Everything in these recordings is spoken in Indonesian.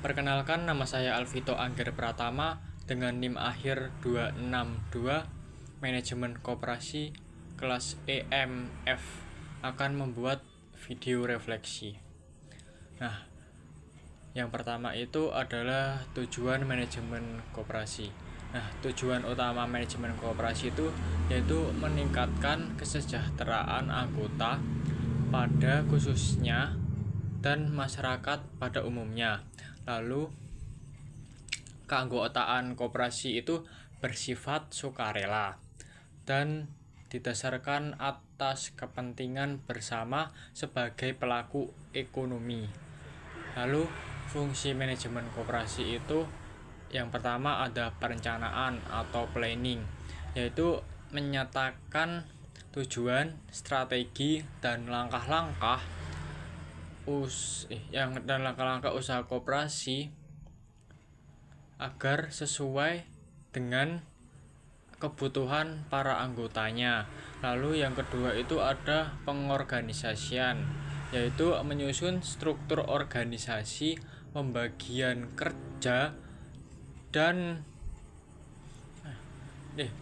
Perkenalkan, nama saya Alvito Angger Pratama dengan NIM akhir 262, Manajemen Koperasi kelas EMF, akan membuat video refleksi. Nah, yang pertama itu adalah tujuan manajemen koperasi. Nah, tujuan utama manajemen koperasi itu yaitu meningkatkan kesejahteraan anggota pada khususnya dan masyarakat pada umumnya. Lalu, keanggotaan koperasi itu bersifat sukarela dan didasarkan atas kepentingan bersama sebagai pelaku ekonomi. Lalu, fungsi manajemen koperasi itu yang pertama ada perencanaan atau planning, yaitu menyatakan tujuan, strategi, dan langkah-langkah usaha koperasi agar sesuai dengan kebutuhan para anggotanya. Lalu yang kedua itu ada pengorganisasian, yaitu menyusun struktur organisasi, pembagian kerja, dan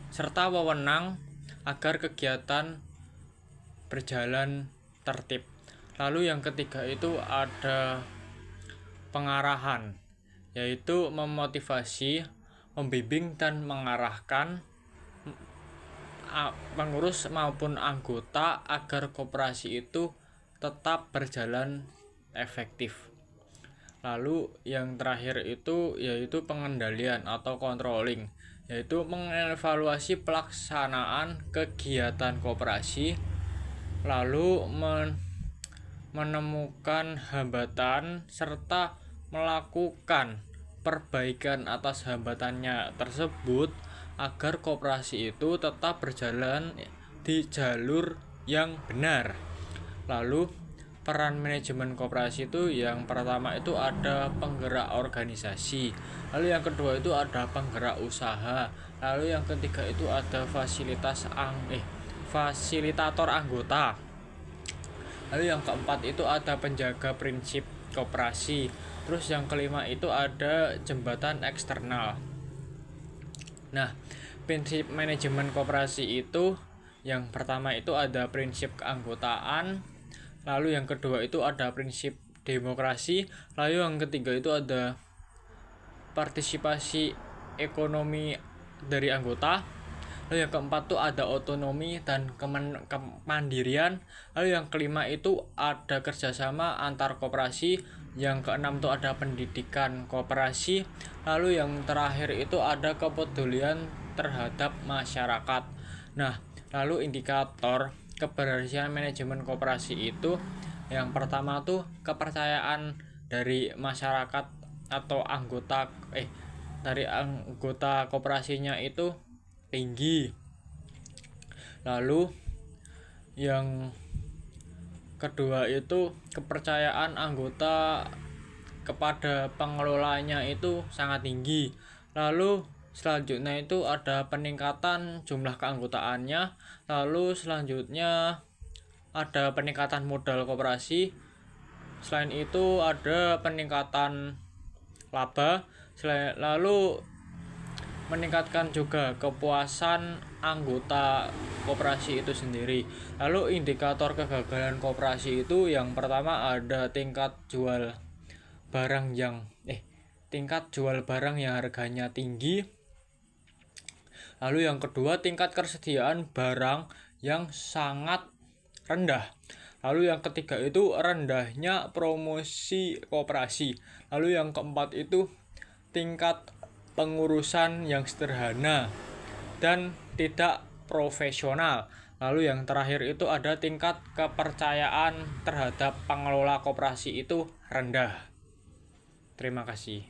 serta wewenang agar kegiatan berjalan tertib. Lalu yang ketiga itu ada pengarahan, yaitu memotivasi, membimbing dan mengarahkan pengurus maupun anggota agar koperasi itu tetap berjalan efektif. Lalu yang terakhir itu yaitu pengendalian atau controlling, yaitu mengevaluasi pelaksanaan kegiatan koperasi, lalu menemukan hambatan serta melakukan perbaikan atas hambatannya tersebut agar koperasi itu tetap berjalan di jalur yang benar. Lalu peran manajemen koperasi itu yang pertama itu ada penggerak organisasi, lalu yang kedua itu ada penggerak usaha, lalu yang ketiga itu ada fasilitator anggota, lalu yang keempat itu ada penjaga prinsip koperasi, terus yang kelima itu ada jembatan eksternal. Nah, prinsip manajemen koperasi itu yang pertama itu ada prinsip keanggotaan, lalu yang kedua itu ada prinsip demokrasi, lalu yang ketiga itu ada partisipasi ekonomi dari anggota, lalu yang keempat itu ada otonomi dan kemandirian, lalu yang kelima itu ada kerjasama antar koperasi, yang keenam itu ada pendidikan koperasi, lalu yang terakhir itu ada kepedulian terhadap masyarakat. Nah, lalu indikator keberhasilan manajemen koperasi itu yang pertama tuh kepercayaan dari masyarakat atau anggota koperasinya itu tinggi. Lalu yang kedua itu kepercayaan anggota kepada pengelolanya itu sangat tinggi. Lalu selanjutnya itu ada peningkatan jumlah keanggotaannya. Lalu selanjutnya ada peningkatan modal koperasi. Selain itu ada peningkatan laba. Lalu meningkatkan juga kepuasan anggota koperasi itu sendiri. Lalu indikator kegagalan koperasi itu yang pertama ada tingkat jual barang yang harganya tinggi. Lalu yang kedua tingkat ketersediaan barang yang sangat rendah. Lalu yang ketiga itu rendahnya promosi koperasi. Lalu yang keempat itu tingkat pengurusan yang sederhana dan tidak profesional. Lalu yang terakhir itu ada tingkat kepercayaan terhadap pengelola koperasi itu rendah. Terima kasih.